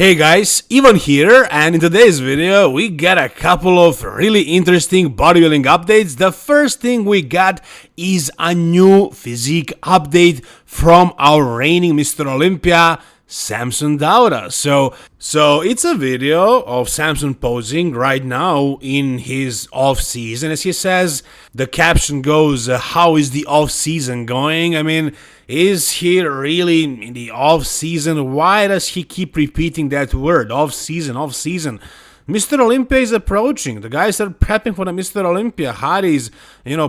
Hey guys, Ivan here, and in today's video we got a couple of really interesting bodybuilding updates. The first thing we got is a new physique update from our reigning Mr. Olympia, Samson Dauda. So it's a video of Samson posing right now in his off season. As he says, the caption goes, how is the off season going? I mean, is he really in the off season? Why does he keep repeating that word? Off season, off season. Mr. Olympia is approaching. The guys are prepping for the Mr. Olympia. Hadi's,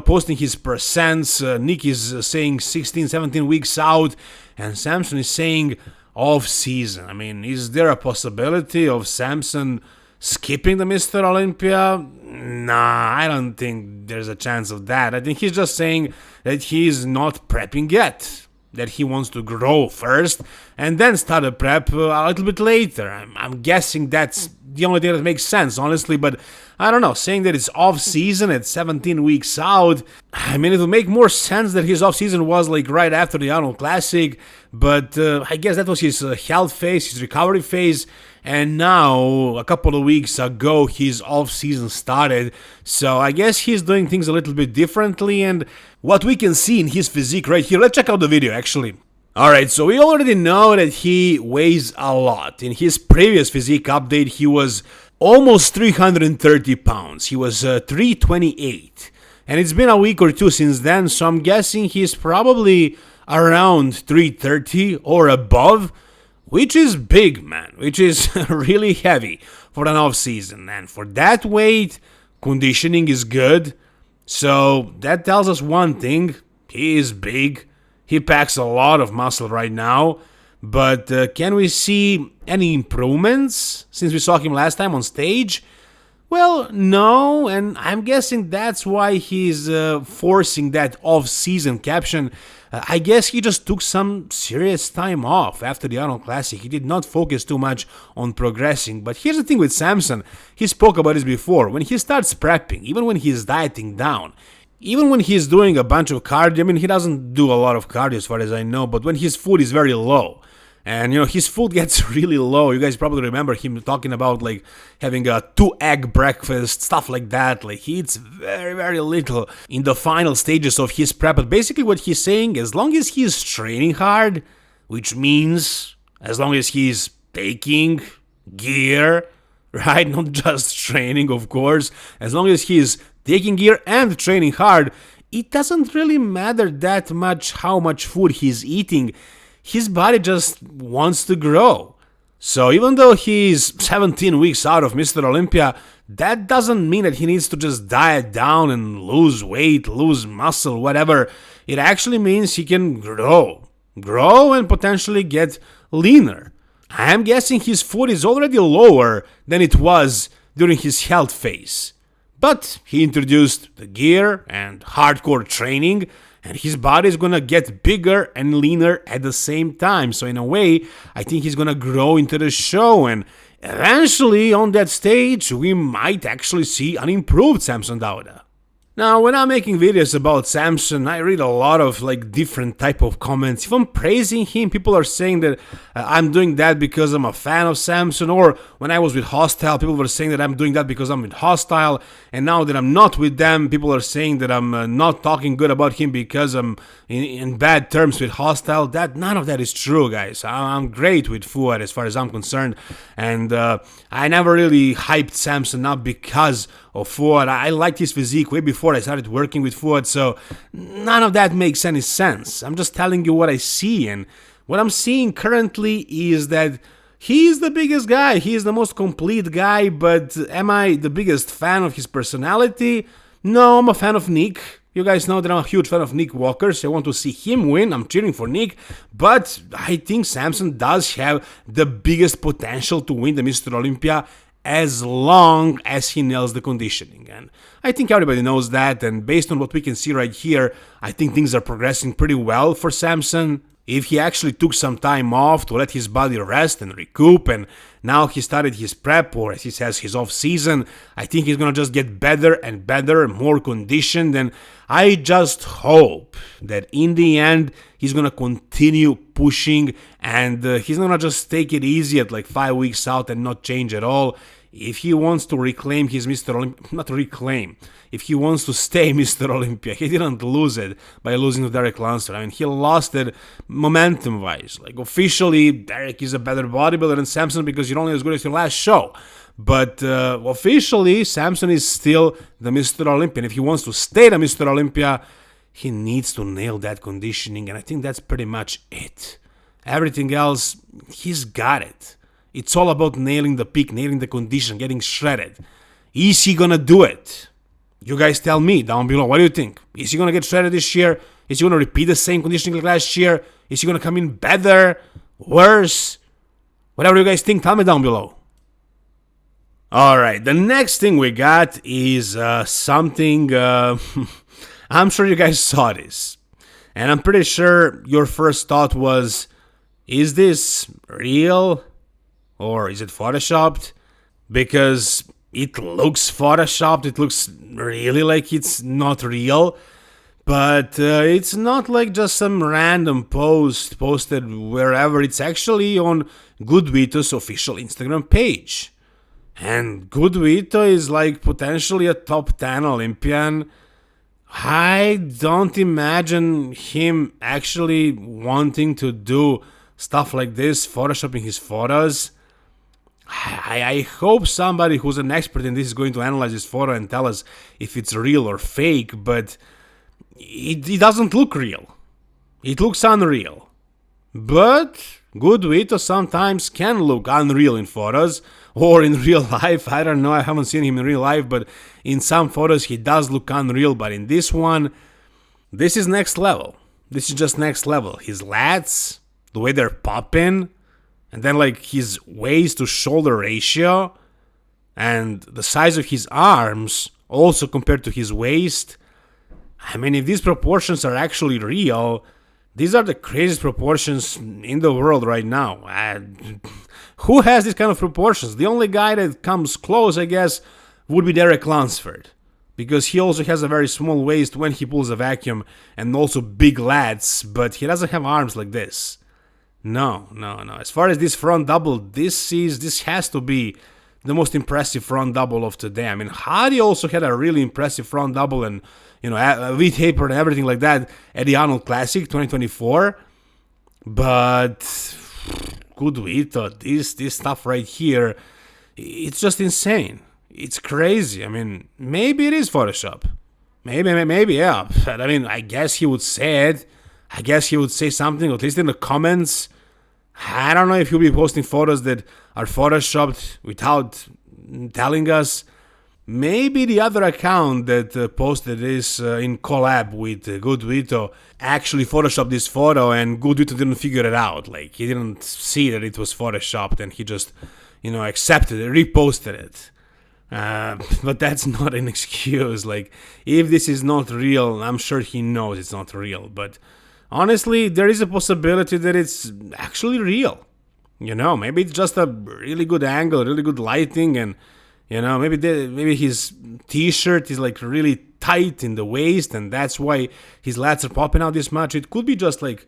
posting his percents. Nick is saying 16, 17 weeks out. And Samson is saying off season. I mean, is there a possibility of Samson skipping the Mr. Olympia? Nah, I don't think there's a chance of that. I think he's just saying that he's not prepping yet, that he wants to grow first and then start a prep a little bit later. I'm guessing that's the only thing that makes sense, honestly, but I don't know. Saying that it's off-season at 17 weeks out, I mean, it would make more sense that his off-season was like right after the Arnold Classic, but I guess that was his health phase, his recovery phase, and now, a couple of weeks ago, his off-season started, so I guess he's doing things a little bit differently, and what we can see in his physique right here, let's check out the video, actually. Alright, so we already know that he weighs a lot. In his previous physique update, he was almost 330 pounds. He was 328. And it's been a week or two since then, so I'm guessing he's probably around 330 or above, which is big, man, which is really heavy for an off-season. And for that weight, conditioning is good. So that tells us one thing: he is big. He packs a lot of muscle right now, but can we see any improvements since we saw him last time on stage? Well, no, and I'm guessing that's why he's forcing that off-season caption. I guess he just took some serious time off after the Arnold Classic. He did not focus too much on progressing. But here's the thing with Samson. He spoke about this before. When he starts prepping, even when he's dieting down, even when he's doing a bunch of cardio, I mean, he doesn't do a lot of cardio as far as I know, but when his food is very low, and, his food gets really low. You guys probably remember him talking about, like, having a 2-egg breakfast, stuff like that. Like, he eats very, very little in the final stages of his prep. But basically what he's saying, as long as he's training hard, which means as long as he's taking gear, right? Not just training, of course. As long as he's taking gear and training hard, it doesn't really matter that much how much food he's eating. His body just wants to grow. So even though he's 17 weeks out of Mr. Olympia, that doesn't mean that he needs to just diet down and lose weight, lose muscle, whatever. It actually means he can grow and potentially get leaner. I'm guessing his food is already lower than it was during his health phase. But he introduced the gear and hardcore training, and his body is gonna get bigger and leaner at the same time. So in a way, I think he's gonna grow into the show, and eventually on that stage, we might actually see an improved Samson Dauda. Now, when I'm making videos about Samson, I read a lot of different type of comments. If I'm praising him, people are saying that I'm doing that because I'm a fan of Samson, or when I was with Hostile, people were saying that I'm doing that because I'm with Hostile, and now that I'm not with them, people are saying that I'm not talking good about him because I'm in bad terms with Hostile. None of that is true, guys. I'm great with Fuad as far as I'm concerned, and I never really hyped Samson up because of Fuad. I liked his physique way before I started working with Fuad, so none of that makes any sense. I'm just telling you what I see, and what I'm seeing currently is that he's the biggest guy, he is the most complete guy, but am I the biggest fan of his personality? No, I'm a fan of Nick. You guys know that I'm a huge fan of Nick Walker, so I want to see him win. I'm cheering for Nick, but I think Samson does have the biggest potential to win the Mr. Olympia as long as he nails the conditioning. And I think everybody knows that, and based on what we can see right here, I think things are progressing pretty well for Samson. If he actually took some time off to let his body rest and recoup, and now he started his prep, or as he says, his off season, I think he's gonna just get better and better, more conditioned, and I just hope that in the end he's gonna continue pushing, and he's gonna just take it easy at like 5 weeks out and not change at all. If he wants to reclaim his Mr. Olympia, not reclaim, if he wants to stay Mr. Olympia, he didn't lose it by losing to Derek Lunsford. I mean, he lost it momentum-wise. Like, officially, Derek is a better bodybuilder than Samson because you're only as good as your last show. But officially, Samson is still the Mr. Olympia. And if he wants to stay the Mr. Olympia, he needs to nail that conditioning. And I think that's pretty much it. Everything else, he's got it. It's all about nailing the peak, nailing the condition, getting shredded. Is he gonna do it? You guys tell me down below. What do you think? Is he gonna get shredded this year? Is he gonna repeat the same conditioning like last year? Is he gonna come in better? Worse? Whatever you guys think, tell me down below. Alright, the next thing we got is something... I'm sure you guys saw this. And I'm pretty sure your first thought was, is this real? Or is it photoshopped? Because it looks photoshopped, it looks really like it's not real. But it's not like just some random post posted wherever. It's actually on Good Vito's official Instagram page. And Good Vito is like potentially a top 10 Olympian. I don't imagine him actually wanting to do stuff like this, photoshopping his photos. I hope somebody who's an expert in this is going to analyze this photo and tell us if it's real or fake, but it doesn't look real. It looks unreal. But Good Vito sometimes can look unreal in photos or in real life. I don't know, I haven't seen him in real life, but in some photos he does look unreal. But in this one, this is next level. This is just next level. His lats, the way they're popping, and then like his waist to shoulder ratio and the size of his arms also compared to his waist. I mean, if these proportions are actually real, these are the craziest proportions in the world right now. Who has these kind of proportions? The only guy that comes close, I guess, would be Derek Lunsford. Because he also has a very small waist when he pulls a vacuum and also big lats, but he doesn't have arms like this. No. As far as this front double, this has to be the most impressive front double of today. I mean, Hardy also had a really impressive front double and, V-taper and everything like that at the Arnold Classic 2024. But Good Vito, this stuff right here, it's just insane. It's crazy. I mean, maybe it is Photoshop. Maybe, yeah. But I mean, I guess he would say it. I guess he would say something, at least in the comments. I don't know if he'll be posting photos that are photoshopped without telling us. Maybe the other account that posted this in collab with Good Vito actually photoshopped this photo, and Good Vito didn't figure it out. Like, he didn't see that it was photoshopped, and he just, accepted it, reposted it. But that's not an excuse. Like, if this is not real, I'm sure he knows it's not real. But honestly, there is a possibility that it's actually real. Maybe it's just a really good angle, really good lighting, and maybe his t-shirt is like really tight in the waist, and that's why his lats are popping out this much. It could be just like,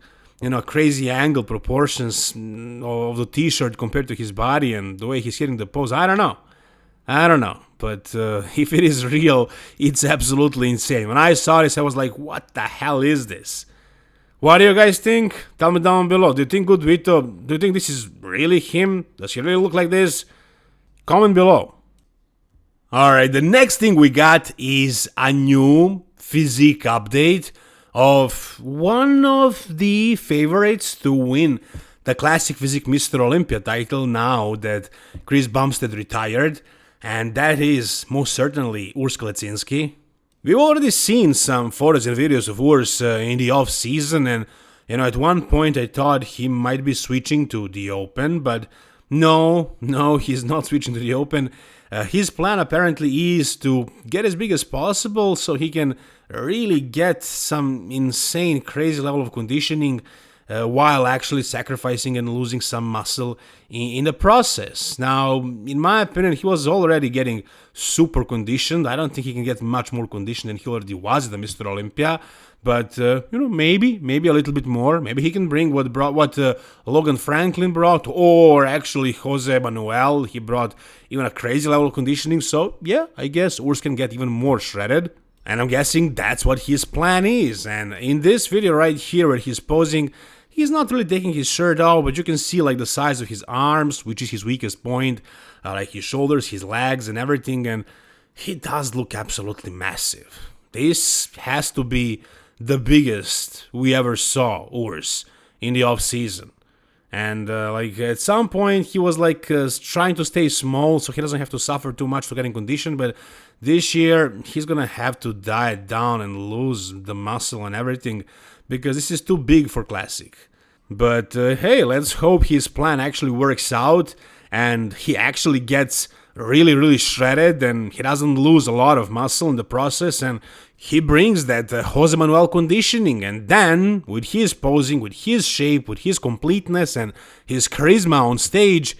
crazy angle proportions of the t-shirt compared to his body and the way he's hitting the pose. I don't know. But if it is real, it's absolutely insane. When I saw this, I was like, what the hell is this? What do you guys think? Tell me down below. Do you think Good Vito, do you think this is really him? Does he really look like this? Comment below. Alright, the next thing we got is a new physique update of one of the favorites to win the Classic Physique Mr. Olympia title now that Chris Bumstead retired, and that is most certainly Urs Kalecinski. We've already seen some photos and videos of Urs in the off-season, and at one point I thought he might be switching to the Open, but no, he's not switching to the Open. His plan apparently is to get as big as possible so he can really get some insane, crazy level of conditioning while actually sacrificing and losing some muscle in the process. Now, in my opinion, he was already getting super conditioned. I don't think he can get much more conditioned than he already was at the Mr. Olympia. But, maybe a little bit more. Maybe he can bring what Logan Franklin brought, or actually Jose Manuel. He brought even a crazy level of conditioning. So, yeah, I guess Urs can get even more shredded. And I'm guessing that's what his plan is. And in this video right here where he's posing, he's not really taking his shirt off, but you can see like the size of his arms, which is his weakest point, like his shoulders, his legs and everything. And he does look absolutely massive. This has to be the biggest we ever saw Urs in the off season. And at some point he was trying to stay small so he doesn't have to suffer too much to get in condition, but this year he's gonna have to diet down and lose the muscle and everything because this is too big for Classic. But hey, let's hope his plan actually works out and he actually gets really shredded and he doesn't lose a lot of muscle in the process, and he brings that Jose Manuel conditioning, and then with his posing, with his shape, with his completeness and his charisma on stage,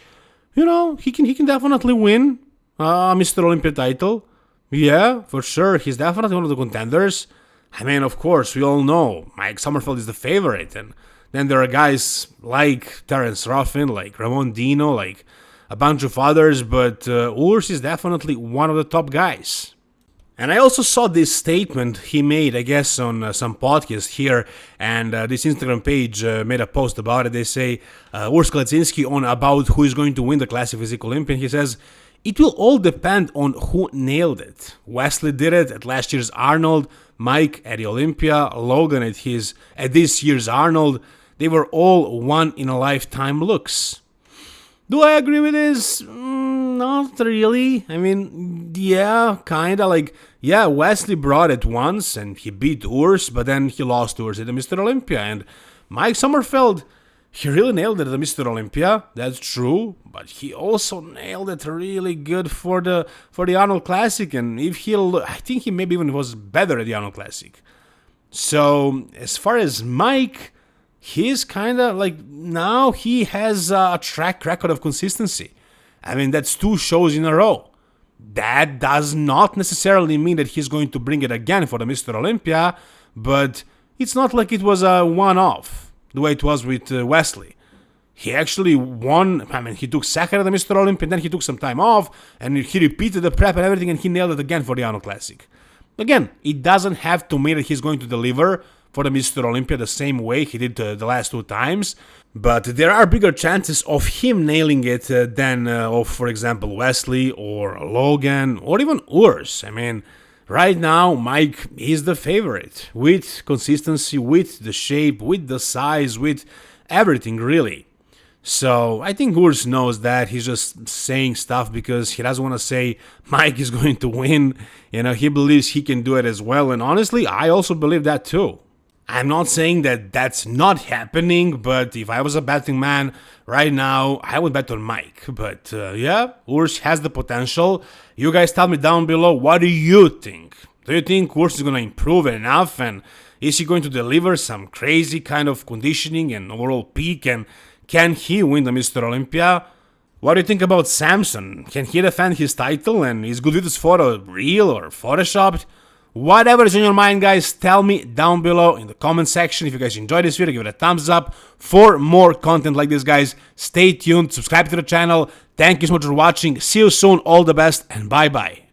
he can definitely win Mr. Olympia title. Yeah, for sure, he's definitely one of the contenders. I mean, of course, we all know Mike Sommerfeld is the favorite, and then there are guys like Terence Ruffin, like Ramon Dino, like a bunch of others, but Urs is definitely one of the top guys. And I also saw this statement he made, I guess, on some podcast here, and this Instagram page made a post about it. They say, Urs Kalecinski on about who is going to win the Classic Physique Olympian. He says, it will all depend on who nailed it. Wesley did it at last year's Arnold, Mike at the Olympia, Logan at this year's Arnold. They were all one-in-a-lifetime looks. Do I agree with this? Not really. I mean, yeah, kinda. Wesley brought it once and he beat Urs, but then he lost Urs at the Mr. Olympia. And Mike Sommerfeld, he really nailed it at the Mr. Olympia. That's true, but he also nailed it really good for the Arnold Classic. And I think he maybe even was better at the Arnold Classic. So as far as Mike, he's kind of now he has a track record of consistency. I mean, that's 2 shows in a row. That does not necessarily mean that he's going to bring it again for the Mr. Olympia, but it's not like it was a one-off, the way it was with Wesley. He actually won. I mean, he took second at the Mr. Olympia, and then he took some time off, and he repeated the prep and everything, and he nailed it again for the Arnold Classic. Again, it doesn't have to mean that he's going to deliver for the Mr. Olympia the same way he did the last 2 times, but there are bigger chances of him nailing it than of, for example, Wesley or Logan or even Urs. I mean, right now, Mike is the favorite with consistency, with the shape, with the size, with everything, really. So I think Urs knows that. He's just saying stuff because he doesn't want to say Mike is going to win. He believes he can do it as well, and honestly, I also believe that too. I'm not saying that that's not happening, but if I was a betting man right now, I would bet on Mike. But Urs has the potential. You guys tell me down below, what do you think? Do you think Urs is going to improve enough? And is he going to deliver some crazy kind of conditioning and overall peak? And can he win the Mr. Olympia? What do you think about Samson? Can he defend his title? And is Good Vito's photo real or photoshopped? Whatever is on your mind, guys, tell me down below in the comment section. If you guys enjoyed this video, give it a thumbs up. For more content like this, guys, stay tuned, subscribe to the channel. Thank you so much for watching. See you soon, all the best, and bye-bye.